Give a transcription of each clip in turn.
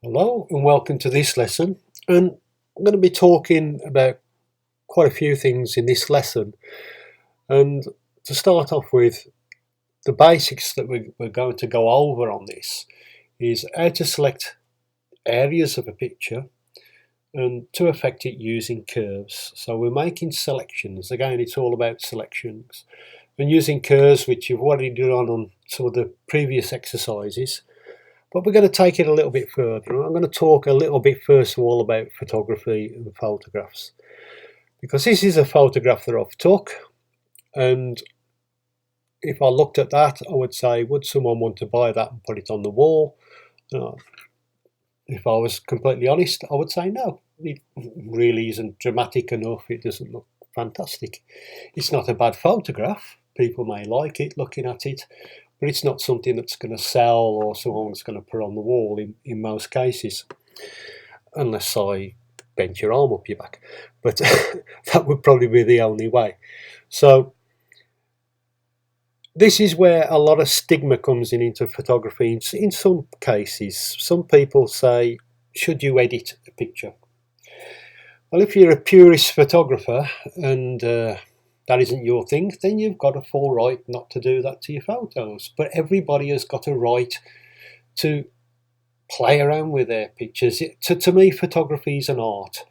Hello and welcome to this lesson, and I'm going to be talking about quite a few things in this lesson. And to start off with, the basics that we're going to go over on this is how to select areas of a picture and to affect it using curves. So we're making selections. Again, it's all about selections and using curves, which you've already done on some of the previous exercises. But we're going to take it a little bit further. I'm going to talk a little bit first of all about photography and photographs, because this is a photograph that I've took, and if I looked at that, I would say, would someone want to buy that and put it on the wall? If I was completely honest, I would say no. It really isn't dramatic enough. It doesn't look fantastic. It's not a bad photograph. People may like it looking at it, but it's not something that's going to sell or someone's going to put on the wall in most cases, unless I bent your arm up your back. But that would probably be the only way. So this is where a lot of stigma comes into photography. In some cases, some people say, should you edit a picture? Well, if you're a purist photographer and that isn't your thing, then you've got a full right not to do that to your photos. But everybody has got a right to play around with their pictures. To me, photography is an art.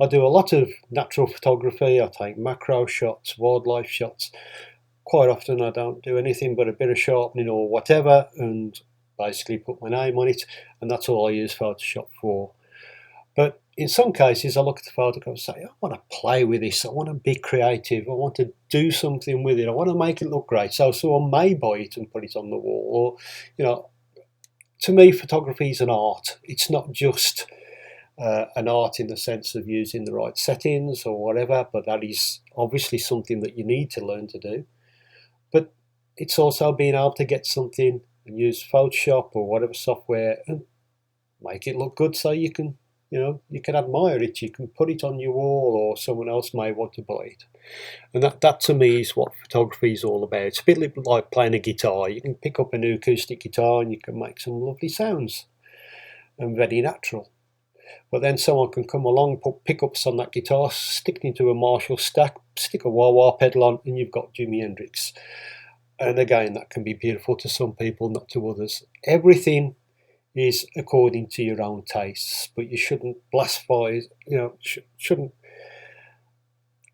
I do a lot of natural photography. I take macro shots, wildlife shots. Quite often I don't do anything but a bit of sharpening or whatever and basically put my name on it, and that's all I use Photoshop for. But in some cases I look at the photograph and say, I want to play with this, I want to be creative, I want to do something with it, I want to make it look great, so someone may buy it and put it on the wall. Or to me, photography is an art. It's not just an art in the sense of using the right settings or whatever, but that is obviously something that you need to learn to do. But it's also being able to get something and use Photoshop or whatever software and make it look good, so you can admire it, you can put it on your wall, or someone else may want to buy it. And that to me is what photography is all about. It's a bit like playing a guitar. You can pick up a new acoustic guitar and you can make some lovely sounds and very natural. But then someone can come along, put pickups on that guitar, stick it into a Marshall stack, stick a wah-wah pedal on, and you've got Jimi Hendrix. And again, that can be beautiful to some people, not to others. Everything is according to your own tastes, but you shouldn't blaspheme, shouldn't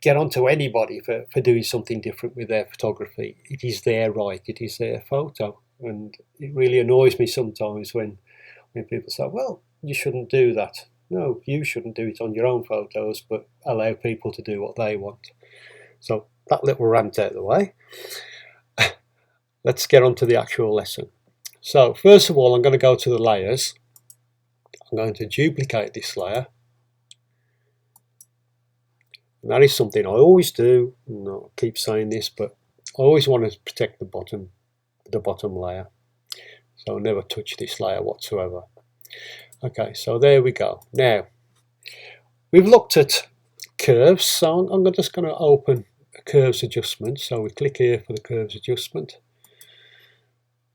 get onto anybody for doing something different with their photography. It is their right, it is their photo. And it really annoys me sometimes when people say, well, you shouldn't do that. No, you shouldn't do it on your own photos, but allow people to do what they want. So that little rant out of the way. Let's get on to the actual lesson. So first of all, I'm going to go to the layers. I'm going to duplicate this layer. And that is something I always do. And I'll keep saying this, but I always want to protect the bottom layer. So I'll never touch this layer whatsoever. Okay, so there we go. Now, we've looked at curves, so I'm just going to open a curves adjustment. So we click here for the curves adjustment.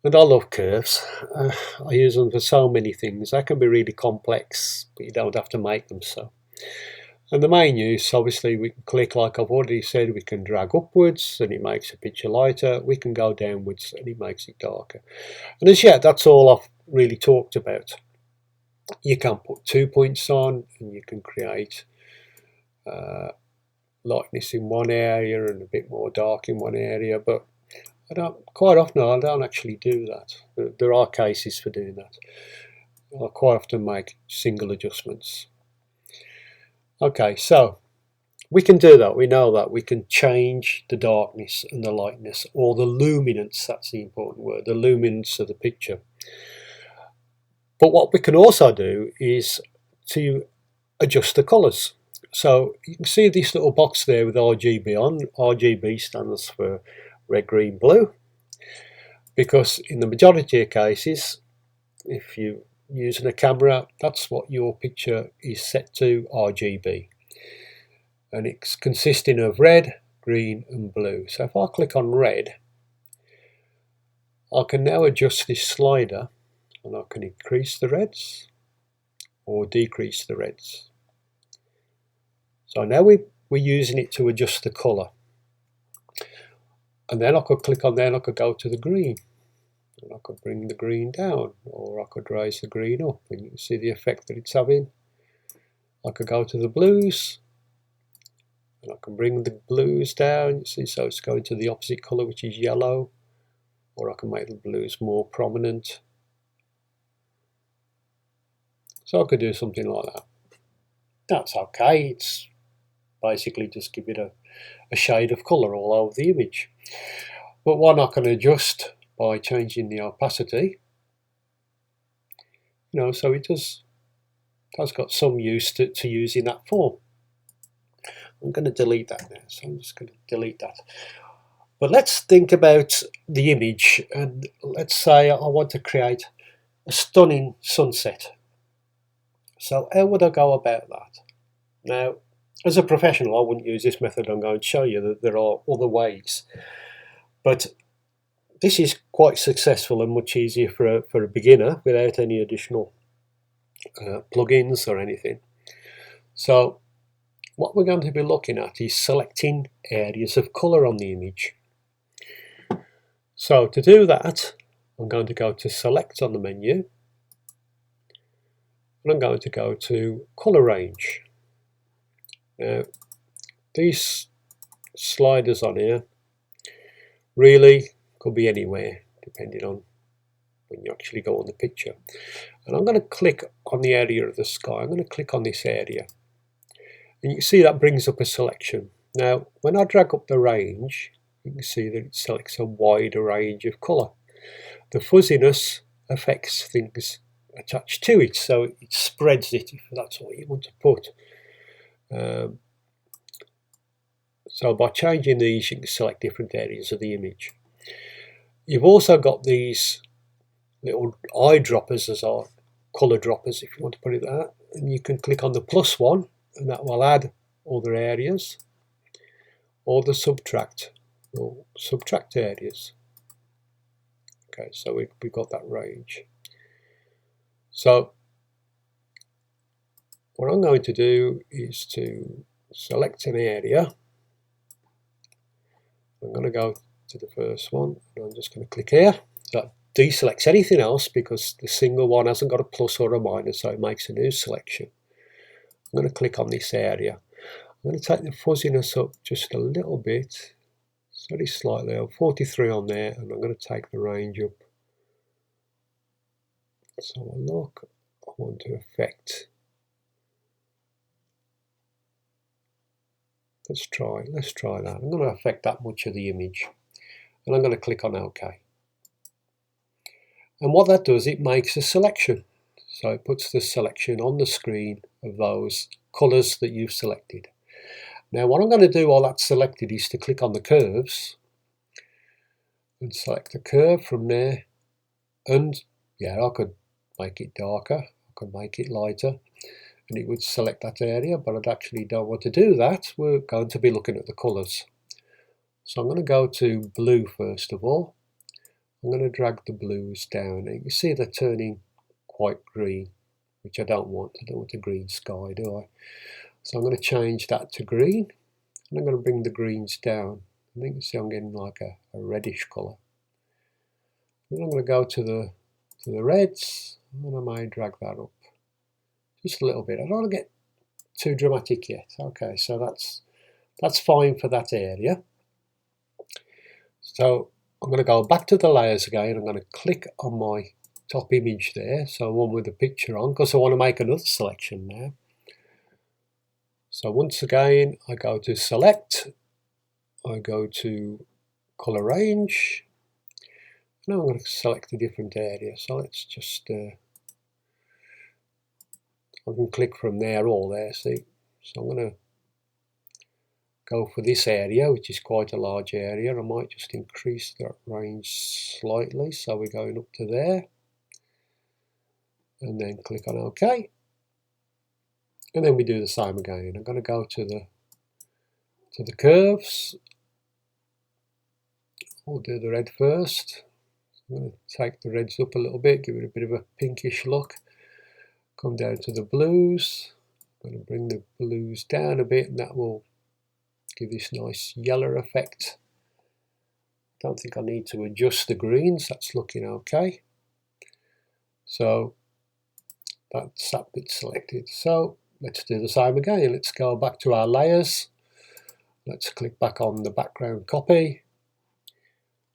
And I love curves. I use them for so many things. They can be really complex, but you don't have to make them so. And the main use, obviously, we can click, like I've already said, we can drag upwards and it makes a picture lighter. We can go downwards and it makes it darker. And as yet, that's all I've really talked about. You can put 2 points on and you can create lightness in one area and a bit more dark in one area, but quite often I don't actually do that. There are cases for doing that. I quite often make single adjustments. Okay, so we can do that. We know that we can change the darkness and the lightness, or the luminance. That's the important word, the luminance of the picture. But what we can also do is to adjust the colours. So you can see this little box there with RGB on. RGB stands for red, green, blue, because in the majority of cases, if you're using a camera, that's what your picture is set to, RGB, and it's consisting of red, green and blue. So if I click on red, I can now adjust this slider and I can increase the reds or decrease the reds. So now we're using it to adjust the colour. And then I could click on there and I could go to the green. And I could bring the green down, or I could raise the green up, and you can see the effect that it's having. I could go to the blues, and I can bring the blues down, you see, so it's going to the opposite colour, which is yellow, or I can make the blues more prominent. So I could do something like that. That's okay, it's basically just give it a shade of colour all over the image. But one I can adjust by changing the opacity, you know, so it has got some use to using that form. I'm going to delete that now, so I'm just going to delete that. But let's think about the image, and let's say I want to create a stunning sunset. So how would I go about that? Now, as a professional, I wouldn't use this method. I'm going to show you that there are other ways. But this is quite successful and much easier for a beginner without any additional plugins or anything. So what we're going to be looking at is selecting areas of colour on the image. So to do that, I'm going to go to Select on the menu, and I'm going to go to Colour Range. Now, these sliders on here really could be anywhere, depending on when you actually go on the picture. And I'm going to click on the area of the sky. I'm going to click on this area. And you can see that brings up a selection. Now, when I drag up the range, you can see that it selects a wider range of colour. The fuzziness affects things attached to it, so it spreads it if that's what you want to put. So by changing these, you can select different areas of the image. You've also got these little eyedroppers as our colour droppers, if you want to put it like that, and you can click on the plus one, and that will add other areas, or the subtract areas. Okay, so we've got that range. So what I'm going to do is to select an area. I'm going to go to the first one, and I'm just going to click here. That deselects anything else because the single one hasn't got a plus or a minus, so it makes a new selection. I'm going to click on this area. I'm going to take the fuzziness up just a little bit, very slightly. I'm 43 on there, and I'm going to take the range up. So look, I want to affect. Let's try that. I'm going to affect that much of the image, and I'm going to click on OK. And what that does, it makes a selection. So it puts the selection on the screen of those colours that you've selected. Now what I'm going to do while that's selected is to click on the curves and select the curve from there. And yeah, I could make it darker, I could make it lighter, and it would select that area, but I actually don't want to do that. We're going to be looking at the colours. So I'm going to go to blue first of all. I'm going to drag the blues down, and you can see they're turning quite green, which I don't want. I don't want a green sky, do I? So I'm going to change that to green, and I'm going to bring the greens down. And you can see I'm getting like a reddish colour. Then I'm going to go to the reds, and I may drag that up just a little bit. I don't want to get too dramatic yet. Okay, so that's fine for that area. So I'm going to go back to the layers again. I'm going to click on my top image there, so one with the picture on, because I want to make another selection now. So once again, I go to select, I go to colour range. Now I'm going to select a different area. So let's just, I can click from there or there, see. So I'm going to go for this area, which is quite a large area. I might just increase that range slightly, so we're going up to there. And then click on OK. And then we do the same again. I'm going to go to the curves. We'll do the red first. I'm going to take the reds up a little bit, give it a bit of a pinkish look. Come down to the blues. I'm going to bring the blues down a bit, and that will give this nice yellow effect. Don't think I need to adjust the greens, that's looking okay. So that's that bit selected. So let's do the same again. Let's go back to our layers. Let's click back on the background copy.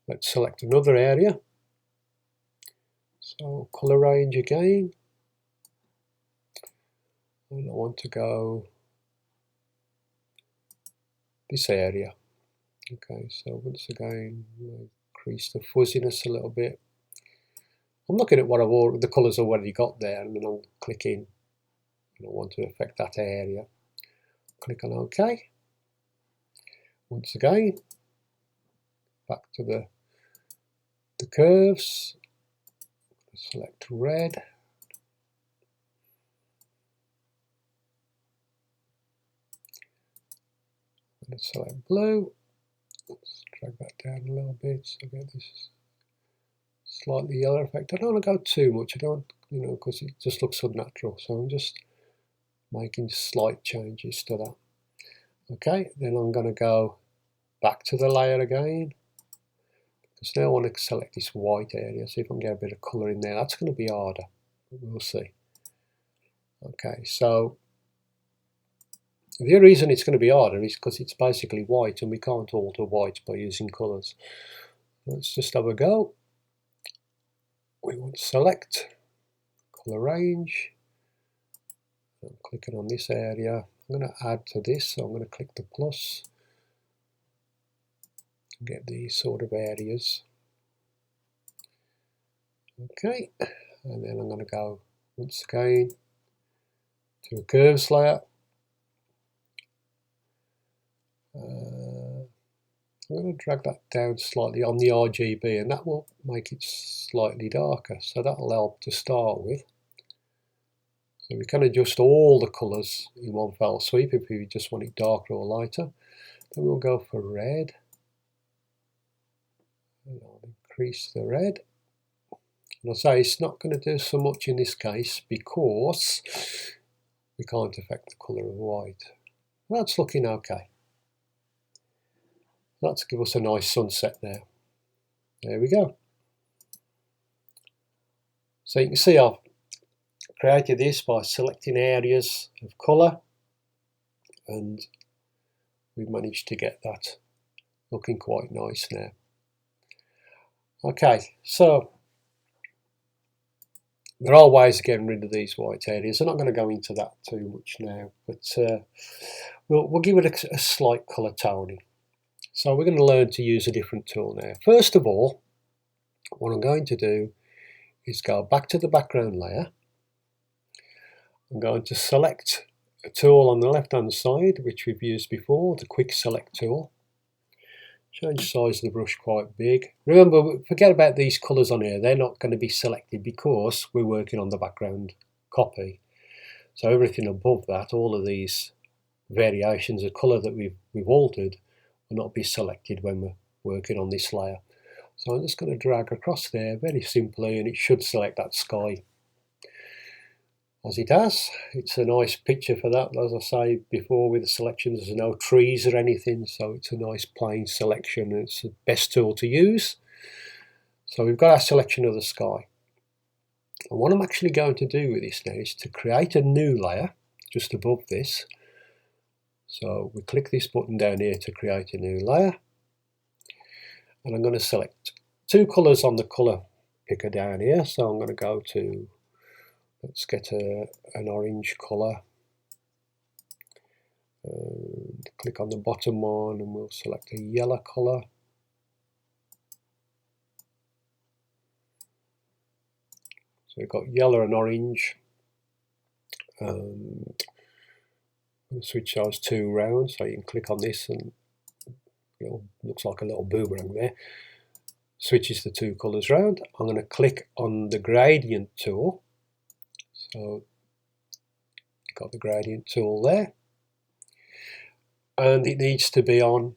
Let's select another area. So color range again. And I want to go this area. Okay, so once again, increase the fuzziness a little bit. I'm looking at what the colours I've already got there, and then I'll click in. And I want to affect that area. Click on OK. Once again, back to the curves. Select red. Let's select blue. Let's drag that down a little bit so I get this slightly yellow effect. I don't want to go too much. I don't, because it just looks unnatural. So I'm just making slight changes to that. Okay, then I'm going to go back to the layer again. Because now I want to select this white area. See if I can get a bit of colour in there. That's going to be harder. We'll see. Okay, so the reason it's going to be harder is because it's basically white, and we can't alter white by using colours. Let's just have a go. We want to select colour range. I'm clicking on this area. I'm going to add to this, so I'm going to click the plus and get these sort of areas. Okay, and then I'm going to go once again to a curves layer. I'm going to drag that down slightly on the RGB, and that will make it slightly darker, so that'll help to start with. So we can adjust all the colours in one fell sweep if we just want it darker or lighter. Then we'll go for red, and I'll increase the red. And I'll say it's not going to do so much in this case because we can't affect the colour of white. That's looking okay. Let's give us a nice sunset there. There we go. So you can see I've created this by selecting areas of colour, and we've managed to get that looking quite nice now. Okay, so there are ways of getting rid of these white areas. I'm not going to go into that too much now, but we'll give it a slight colour toning. So we're going to learn to use a different tool now. First of all, what I'm going to do is go back to the background layer. I'm going to select a tool on the left hand side, which we've used before, the quick select tool. Change the size of the brush quite big. Remember, forget about these colours on here. They're not going to be selected because we're working on the background copy. So everything above that, all of these variations of colour that we've altered, will not be selected when we're working on this layer. So I'm just going to drag across there very simply, and it should select that sky as it has. It's a nice picture for that. As I say before, with the selections, there's no trees or anything, so it's a nice plain selection. It's the best tool to use. So we've got our selection of the sky. And what I'm actually going to do with this now is to create a new layer just above this. So we click this button down here to create a new layer, and I'm going to select two colours on the colour picker down here. So I'm going to go to, let's get an orange colour, and click on the bottom one, and we'll select a yellow colour. So we've got yellow and orange. We'll switch those two round, so you can click on this and looks like a little boomerang there. Switches the two colours round. I'm going to click on the gradient tool. So got the gradient tool there, and it needs to be on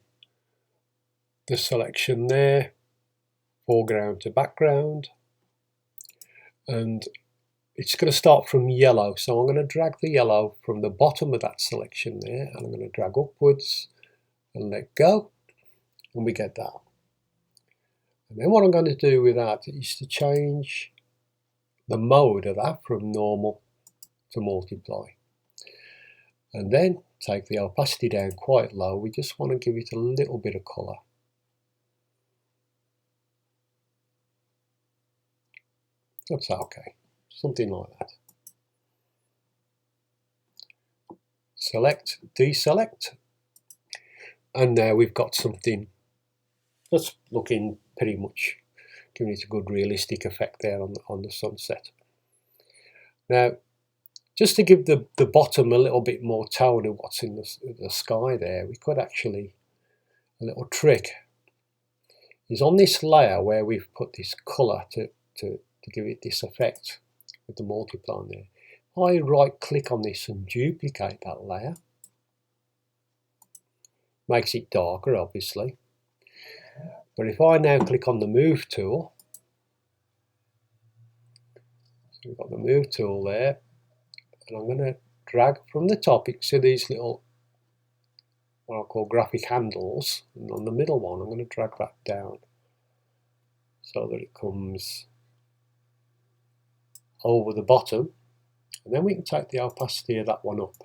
the selection there, foreground to background, and it's going to start from yellow, so I'm going to drag the yellow from the bottom of that selection there, and I'm going to drag upwards and let go, and we get that. And then what I'm going to do with that is to change the mode of that from normal to multiply. And then take the opacity down quite low. We just want to give it a little bit of colour. That's okay, something like that. Select, deselect, and now we've got something that's looking pretty much, giving it a good realistic effect there on the sunset. Now, just to give the bottom a little bit more tone of what's in the sky there, we could actually, a little trick is on this layer where we've put this colour to give it this effect with the multiply there. I right click on this and duplicate that layer. Makes it darker, obviously. But if I now click on the move tool, so we've got the move tool there, and I'm going to drag from the top. You can see these little, what I call graphic handles, and on the middle one I'm going to drag that down so that it comes over the bottom, and then we can take the opacity of that one up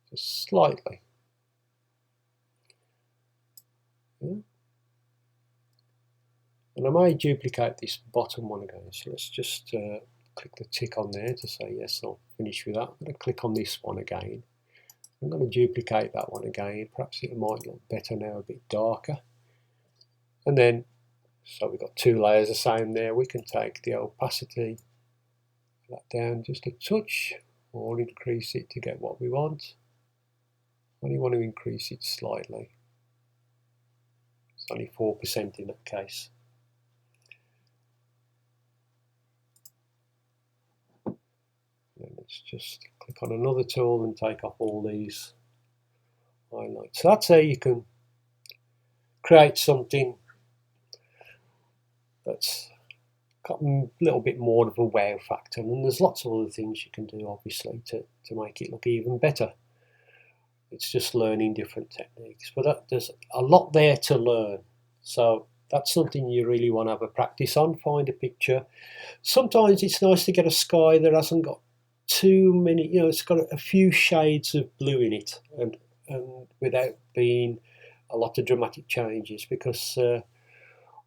just slightly. Yeah. And I may duplicate this bottom one again, so let's just click the tick on there to say yes, I'll finish with that. I'm going to click on this one again. I'm going to duplicate that one again. Perhaps it might look better now, a bit darker. And then, so we've got two layers the same there. We can take the opacity that down just a touch, or increase it to get what we want. Only want to increase it slightly. It's only 4% in that case. And let's just click on another tool and take off all these highlights. So that's how you can create something that's got a little bit more of a wow factor. And there's lots of other things you can do, obviously, to make it look even better. It's just learning different techniques. But there's a lot there to learn. So that's something you really want to have a practice on. Find a picture. Sometimes it's nice to get a sky that hasn't got too many, it's got a few shades of blue in it, and without being a lot of dramatic changes, because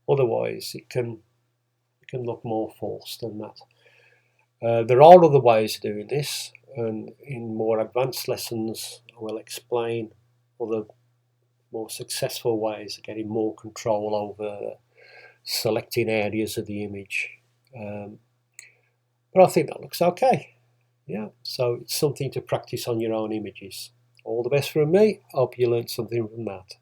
otherwise it can look more false than that. There are other ways of doing this, and in more advanced lessons I will explain other more successful ways of getting more control over selecting areas of the image. But I think that looks okay. Yeah, so it's something to practice on your own images. All the best from me. Hope you learned something from that.